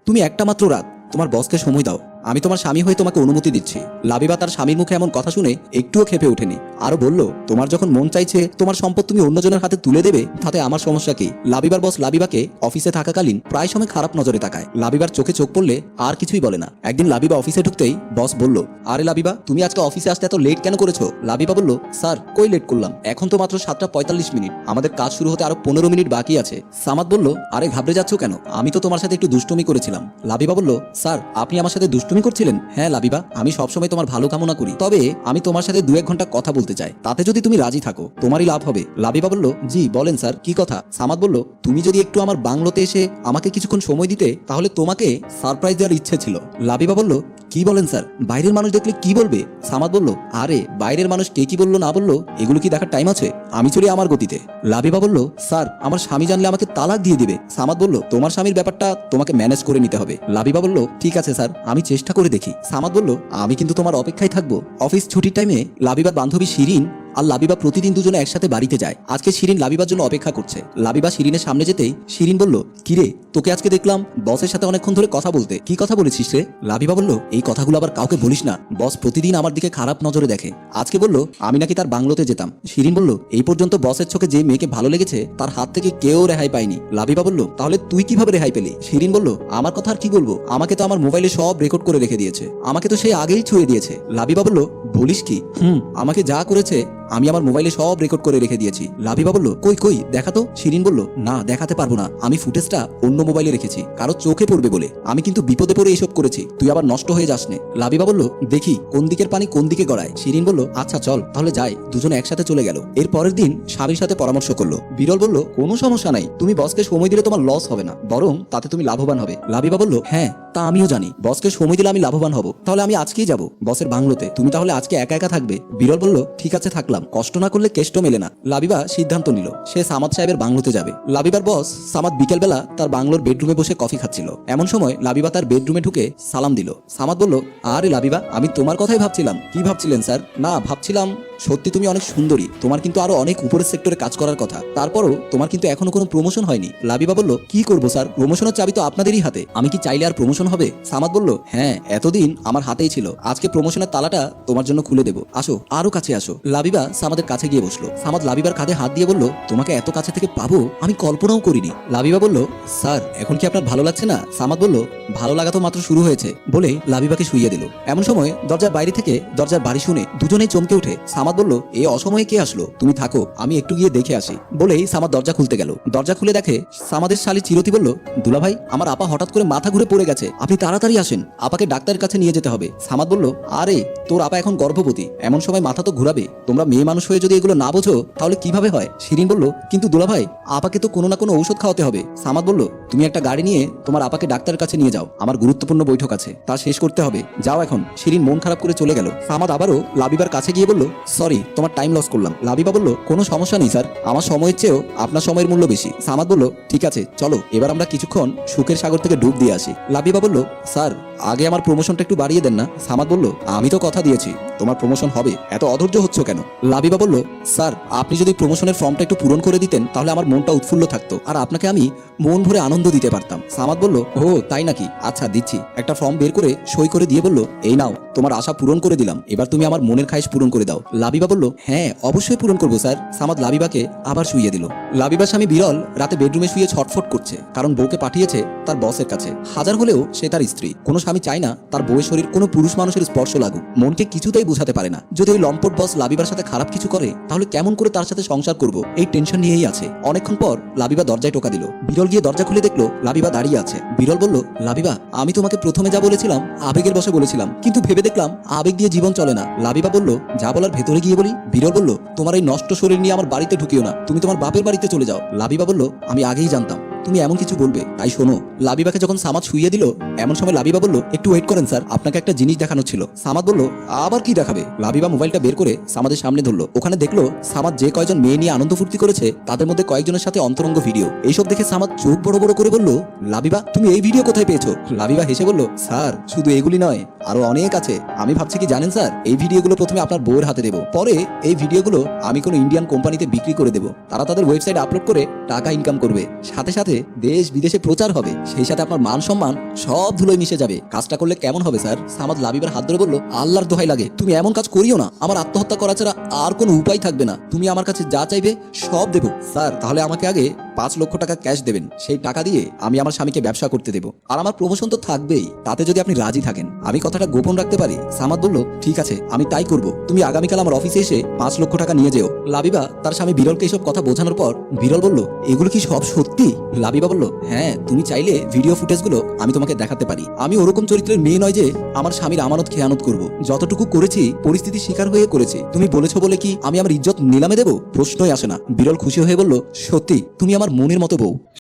তুমি একটা মাত্র রাত তোমার বসকে সময় দাও। আমি তোমার স্বামী হয়ে তোমাকে অনুমতি দিচ্ছি। লাবিবা তার স্বামীর মুখে এমন কথা শুনে একটুও ক্ষেপে ওঠেনি, আরো বলল, তোমার যখন মন চাইছে তোমার সম্পদ তুমি অন্যজনের হাতে তুলে দেবে, তাতে আমার সমস্যা কি? লাবিবার বস লাবিবাকে অফিসে থাকাকালীন প্রায় সময় খারাপ নজরে তাকায়। লাবিবার চোখে চোখ পড়লে আর কিছুই বলে না। একদিন লাবিবা অফিসে ঢুকতেই বস বলল, আরে লাবিবা, তুমি আজকে অফিসে আসতে এত লেট কেন করেছো? লাবিবা বলল, স্যার কই লেট করলাম, এখন তো মাত্র 7:45, আমাদের কাজ শুরু হতে আরো 15 মিনিট বাকি আছে। সামাদ বলল, আরে ঘাবড়ে যাচ্ছ কেন, আমি তো তোমার সাথে একটু দুষ্টুমি করেছিলাম। লাবিবা বলল, স্যার আপনি আমার সাথে দুষ্টুমি করছিলেন? হ্যাঁ লাবিবা, আমি সবসময় তোমার ভালো কামনা করি, তবে আমি তোমার সাথে 2-1 ঘন্টা কথা বলতে চাই, তাতে যদি তুমি রাজি থাকো তোমারই লাভ হবে। লাবিবা বলল, জি বলেন স্যার, কি কথা? সামাদ বলল, তুমি যদি একটু আমার বাংলোতে এসে আমাকে কিছুক্ষণ সময় দিতে তাহলে তোমাকে সারপ্রাইজ দেওয়ার ইচ্ছে ছিল। লাবিবা বলল, কি বলেন স্যার, বাইরের মানুষ দেখলে কি বলবে? সামাদ বলল, আরে বাইরের মানুষ কে কি বললো না বললো এগুলো কি দেখার টাইম আছে? আমি চলি আমার গতিতে। লাবিবা বলল, স্যার আমার স্বামী জানলে আমাকে তালাক দিয়ে দিবে। সামাদ বলল, তোমার স্বামীর ব্যাপারটা তোমাকে ম্যানেজ করে নিতে হবে। লাবিবা বলল, ঠিক আছে স্যার, আমি চেষ্টা করে দেখি। সামাদ বলল, আমি কিন্তু তোমার অপেক্ষায় থাকবো। অফিস ছুটির টাইমে লাবিবার বান্ধবী শিরিন আর লাবিবা প্রতিদিন দুজনে একসাথে বাড়িতে যায়। আজকে শিরিন লাবিবার জন্য অপেক্ষা করছে। লাবিবা শিরিনের সামনে যেতেই শিরিন বলল, কিরে তোকে আজকে দেখলাম বসের সাথে অনেকক্ষণ ধরে কথা বলতে, কি কথা বলেছিস রে? লাবিবা বলল, এই কথাগুলো আবার কাউকে বলিস না, বস প্রতিদিন আমার দিকে খারাপ নজরে দেখে। আজকে বলল আমি নাকি তার বাংলোতে যেতাম। শিরিন বলল, এই পর্যন্ত বসের চোখে যে মেয়েকে ভালো লেগেছে তার হাত থেকে কেউ রেহাই পায়নি। লাবিবা বলল, তাহলে তুই কিভাবে রেহাই পেলি? শিরিন বলল, আমার কথা আর কি বলবো, আমাকে তো আমার মোবাইলে সব রেকর্ড করে রেখে দিয়েছে, আমাকে তো সে আগেই ছুঁয়ে দিয়েছে। লাবিবা বলল, বলিস কি? আমাকে যা করেছে আমি আমার মোবাইলে সব রেকর্ড করে রেখে দিয়েছি। লাবিবা বলল, কই কই দেখা তো। শিরিন বলল, না দেখাতে পারবো না, আমি ফুটেজটা অন্য মোবাইলে রেখেছি, কারো চোখে পড়বে বলে। আমি কিন্তু বিপদে পড়ে এসব করেছি, তুই আবার নষ্ট হয়ে যাস নে। লাবিবা বলল, দেখি কোন দিকের পানি কোন দিকে গড়ায়। শিরিন বলল, আচ্ছা চল তাহলে যাই। দুজনে একসাথে চলে গেল। এর পরের দিন স্বামীর সাথে পরামর্শ করলো। বিরল বলল, কোনো সমস্যা নাই, তুমি বসকে সময় দিলে তোমার লস হবে না, বরং তাতে তুমি লাভবান হবে। লাবিবা বলল, হ্যাঁ তা আমিও জানি, বসকে সময় দিলে আমি লাভবান হব, তাহলে আমি আজকেই যাব বসের বাংলোতে, তুমি তাহলে আজকে একা একা থাকবে। বিরল বলল, ঠিক আছে থাকলাম, কষ্ট না করলে কেষ্ট মেলে না। লাবিবা সিদ্ধান্ত নিল সে সামাদ সাহেবের বাংলোতে যাবে। লাবিবার বস সামাদ বিকেলবেলা তার বাংলোর বেডরুমে বসে কফি খাচ্ছিল। এমন সময় লাবিবা তার বেডরুমে ঢুকে সালাম দিল। সামাদ বলল, আরে লাবিবা, আমি তোমার কথাই ভাবছিলাম। কি ভাবছিলেন স্যার? না ভাবছিলাম সত্যি তুমি অনেক সুন্দরী, তোমার কিন্তু আরো অনেক উপরের সেক্টরে কাজ করার কথা, তারপরও তোমার কিন্তু এখনো কোনো প্রমোশন হয়নি। লাবিবা বলল, কি করবো স্যার, প্রমোশনের চাবি তো আপনাদেরই হাতে, আমি কি চাইলে আর প্রমোশন হবে? সামাদ বলল, হ্যাঁ এতদিন আমার হাতেই ছিল, আজকে প্রমোশনের তালাটা তোমার জন্য খুলে দেবো, আসো আরো কাছে আসো। লাবিবা সামাদের কাছে গিয়ে বসলো। সামাদ লাবিবার কাঁধে হাত দিয়ে বলল, তোমাকে এত কাছে থেকে পাবো আমি কল্পনাও করিনি। লাবিবা বলল, স্যার এখন কি আপনার ভালো লাগছে না? সামাদ বলল, ভালো লাগা তো মাত্র শুরু হয়েছে, বলে লাবিবাকে শুইয়ে দিল। এমন সময় দরজার বাইরে থেকে দরজার বাড়ি শুনে দুজনেই চমকে উঠে। সামাদ বলল, এই অসময়ে কে আসলো? তুমি থাকো, আমি একটু গিয়ে দেখে আসি, বলেই সামাদ দরজা খুলতে গেল। দরজা খুলে দেখে সামাদের শালী চিরতি বলল, দুলা ভাই, আমার আপা হঠাৎ করে মাথা ঘুরে পড়ে গেছে, আপনি তাড়াতাড়ি আসেন, আপাকে ডাক্তারের কাছে নিয়ে যেতে হবে। সামাদ বলল, আরে তোর আপা এখন গর্ভবতী, এমন সময় মাথা তো ঘুরাবে, তোমরা মেয়ে মানুষ হয়ে যদি এগুলো না বোঝো তাহলে কিভাবে হয়? শিরিন বলল, কিন্তু দুলা ভাই, আপাকে তো কোনো না কোনো ঔষধ খাওয়াতে হবে। সামাদ বলল, তুমি একটা গাড়ি নিয়ে তোমার আপাকে ডাক্তারের কাছে নিয়ে যাও, আমার গুরুত্বপূর্ণ বৈঠক আছে, তা শেষ করতে হবে, যাও এখন। শিরিন মন খারাপ করে চলে গেল। সামাদ আবারও লাবিবার কাছে গিয়ে বলল, সরি তোমার টাইম লস করলাম। লাবিবা বলল, কোনো সমস্যা নেই স্যার, আমার সময়ের চেয়েও আপনার সময়ের মূল্য বেশি। সামাদ বলল, ঠিক আছে চলো এবার আমরা কিছুক্ষণ সুখের সাগর থেকে ডুব দিয়ে আসি। লাবিবা বলল, স্যার আগে আমার প্রমোশনটা একটু বাড়িয়ে দেন না। সামাদ বলল, আমি তো কথা দিয়েছি তোমার প্রমোশন হবে, এত অধৈর্য হচ্ছ কেন? লাবিবা বলল, স্যার আপনি যদি প্রমোশনের ফর্মটা একটু পূরণ করে দিতেন তাহলে আমার মনটা উৎফুল্ল থাকতো, আর আপনাকে আমি মন ভরে আনন্দ দিতে পারতাম। সামাদ বলল, ও তাই নাকি, আচ্ছা দিচ্ছি। একটা ফর্ম বের করে সই করে দিয়ে বলল, এই নাও তোমার আশা পূরণ করে দিলাম, এবার তুমি আমার মনের খায়েশ পূরণ করে দাও। লাবিবা বলল, হ্যাঁ অবশ্যই পূরণ করবো স্যার। সামাদ লাবিবাকে আবার শুইয়ে দিল। লাবিবার স্বামী বিরল রাতে বেডরুমে শুয়ে ছটফট করছে, কারণ বউকে পাঠিয়েছে তার বসের কাছে। হাজার হলেও সে তার স্ত্রী, কোনো স্বামী চায় না তার বউয়ের শরীর কোনো পুরুষ মানুষের স্পর্শ লাগুক, মনকে কিছুতেই বোঝাতে পারে না। যদি ওই লম্পট বস লাবিবার সাথে খারাপ কিছু করে তাহলে কেমন করে তার সাথে সংসার করব, এই টেনশন নিয়েই আছে। অনেকক্ষণ পর লাবিবা দরজায় টোকা দিল। বিরল গিয়ে দরজা খুলে দেখলো লাবিবা দাঁড়িয়ে আছে। বিরল বলল, লাবিবা, আমি তোমাকে প্রথমে যা বলেছিলাম আবেগের বশে বলেছিলাম, কিন্তু ভেবে দেখলাম আবেগ দিয়ে জীবন চলে না। লাবিবা বলল, যা বলার ভেতরে গিয়ে বলি। বিরল বলল, তোমার এই নষ্ট শরীর নিয়ে আমার বাড়িতে ঢুকিও না, তুমি তোমার বাপের বাড়িতে চলে যাও। লাবিবা বলল, আমি আগেই জানতাম তুমি এমন কিছু বলবে, তাই শোনো। লাবিবাকে যখন সামাদ শুইয়ে দিল এমন সময় লাবিবা বলল, একটু ওয়েট করেন স্যার, আপনাকে একটা জিনিস দেখানো ছিল। সামাদ বলল, আবার কি দেখাবে? লাবিবা মোবাইলটা বের করে সামাদের সামনে ধরলো। ওখানে দেখলো সামাদ যে কয়জন মেয়ে নিয়ে আনন্দ ফুর্তি করেছে তাদের মধ্যে কয়েকজনের সাথে অন্তরঙ্গ ভিডিও। এইসব দেখে সামাদ চোখ বড় বড় করে বলল, লাবিবা তুমি এই ভিডিও কোথায় পেয়েছো? লাবিবা হেসে বলল, স্যার শুধু এগুলি নয়, আরো অনেক আছে। আমি ভাবছি কি জানেন স্যার, এই ভিডিওগুলো প্রথমে আপনার বউয়ের হাতে দেবো, পরে এই ভিডিওগুলো আমি কোনো ইন্ডিয়ান কোম্পানিতে বিক্রি করে দেবো, তারা তাদের ওয়েবসাইট আপলোড করে টাকা ইনকাম করবে, সাথে সাথে কাছে দেশ বিদেশে প্রচার হবে, সেই সাথে আপনার মান সম্মান সব ধুলোয় মিশে যাবে। কাজটা করলে কেমন হবে স্যার? সামাদ লাবিবার হাত ধরে বলল, আল্লাহর দোহাই লাগে, তুমি এমন কাজ করিও না। আমার আত্মহত্যা করা ছাড়া আর কোনো উপায় থাকবে না। তুমি আমার কাছে যা চাইবে সব দেবো। স্যার, তাহলে আমাকে আগে 5 লক্ষ টাকা ক্যাশ দেবেন। সেই টাকা দিয়ে আমি আমার স্বামীকে ব্যবসা করতে দেবো, আর আমার প্রমোশন তো থাকবেই, তাতে যদি আপনি রাজি থাকেন। আমি কথাটা গোপন রাখতে পারি। সামাদ বলল, ঠিক আছে, আমি তাই করব। তুমি আগামীকাল আমার অফিসে এসে 5 লক্ষ টাকা নিয়ে যেও। লাবিবা তার স্বামী বিরলকে এসব কথা বোঝানোর পর বিরল বলল, এগুলো কি সব সত্যি? লাবিবা বলল, হ্যাঁ, তুমি চাইলে ভিডিও ফুটেজগুলো আমি তোমাকে দেখাতে পারি। আমি ওরকম চরিত্রের মেয়ে নয় যে আমার স্বামীর আমানত খেয়ানত করব। যতটুকু করেছি পরিস্থিতির শিকার হয়ে করেছি। তুমি বলেছো বলে কি আমি আমার ইজ্জত নিলামে দেবো? প্রশ্নই আসে না। বিরল খুশি হয়ে বলল, সত্যি তুমি আমার মনের মতো বউ।